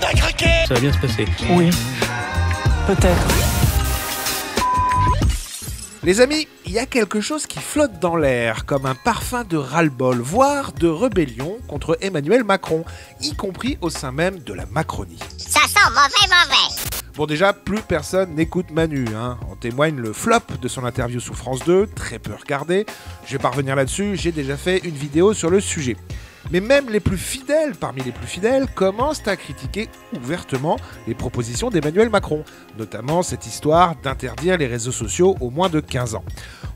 t'as craqué! Ça va bien se passer. Oui, peut-être. Les amis, il y a quelque chose qui flotte dans l'air, comme un parfum de ras-le-bol, voire de rébellion contre Emmanuel Macron, y compris au sein même de la Macronie. Ça sent mauvais. Bon déjà, plus personne n'écoute Manu, hein. En témoigne le flop de son interview sous France 2, très peu regardé. Je vais pas revenir là-dessus, j'ai déjà fait une vidéo sur le sujet. Mais même les plus fidèles parmi les plus fidèles commencent à critiquer ouvertement les propositions d'Emmanuel Macron, notamment cette histoire d'interdire les réseaux sociaux aux moins de 15 ans.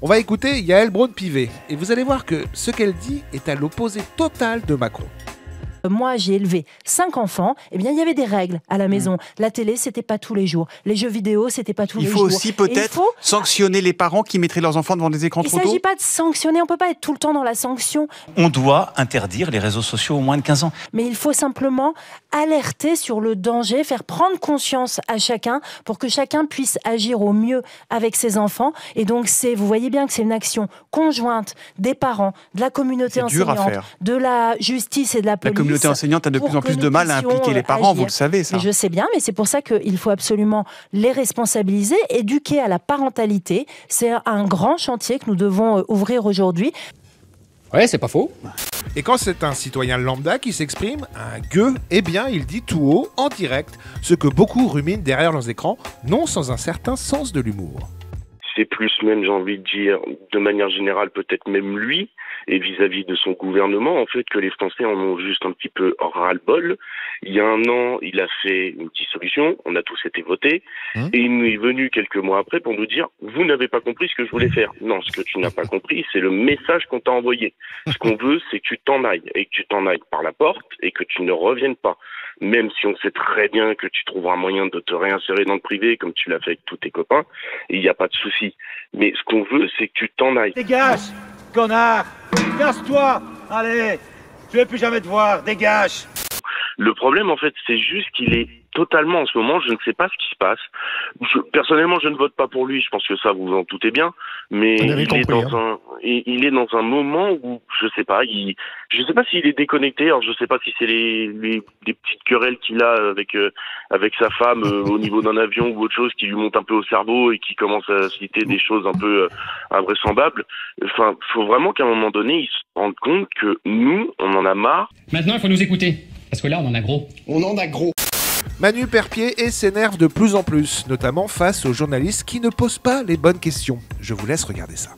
On va écouter Yael Braun-Pivet et vous allez voir que ce qu'elle dit est à l'opposé total de Macron. Moi, j'ai élevé 5 enfants, eh bien, il y avait des règles à la maison. La télé, c'était pas tous les jours. Les jeux vidéo, c'était pas tous les jours. Il faut aussi peut-être sanctionner les parents qui mettraient leurs enfants devant des écrans trop tôt. Il ne s'agit pas de sanctionner, on ne peut pas être tout le temps dans la sanction. On doit interdire les réseaux sociaux aux moins de 15 ans. Mais il faut simplement alerter sur le danger, faire prendre conscience à chacun pour que chacun puisse agir au mieux avec ses enfants. Et donc, vous voyez bien que c'est une action conjointe des parents, de la communauté enseignante, de la justice et de la police. La communauté enseignante a de plus en plus de mal à impliquer les parents, vous le savez ça. Mais je sais bien, mais c'est pour ça qu'il faut absolument les responsabiliser, éduquer à la parentalité. C'est un grand chantier que nous devons ouvrir aujourd'hui. Ouais, c'est pas faux. Et quand c'est un citoyen lambda qui s'exprime, un gueux, eh bien il dit tout haut, en direct, ce que beaucoup ruminent derrière leurs écrans, non sans un certain sens de l'humour. C'est plus même, j'ai envie de dire, de manière générale, peut-être même lui, et vis-à-vis de son gouvernement, en fait, que les Français en ont juste un petit peu ras-le-bol. Il y a un an, il a fait une dissolution, on a tous été votés, et il nous est venu quelques mois après pour nous dire « Vous n'avez pas compris ce que je voulais faire ». Non, ce que tu n'as pas compris, c'est le message qu'on t'a envoyé. Ce qu'on veut, c'est que tu t'en ailles, et que tu t'en ailles par la porte, et que tu ne reviennes pas. Même si on sait très bien que tu trouveras un moyen de te réinsérer dans le privé, comme tu l'as fait avec tous tes copains, et il n'y a pas de souci. Mais ce qu'on veut, c'est que tu t'en ailles. Dégage, connard! Casse-toi! Allez! Je vais plus jamais te voir, dégage! Le problème, en fait, c'est juste qu'il est totalement, en ce moment, je ne sais pas ce qui se passe. Personnellement, je ne vote pas pour lui, je pense que ça, vous en doutez bien, mais il est dans un moment où, je sais pas s'il est déconnecté, alors je sais pas si c'est les petites querelles qu'il a avec sa femme au niveau d'un avion ou autre chose qui lui monte un peu au cerveau et qui commence à citer des choses un peu invraisemblables. Enfin, faut vraiment qu'à un moment donné, il se rende compte que nous, on en a marre. Maintenant, il faut nous écouter. Parce que là, on en a gros. On en a gros. Manu perd pied et s'énerve de plus en plus, notamment face aux journalistes qui ne posent pas les bonnes questions. Je vous laisse regarder ça.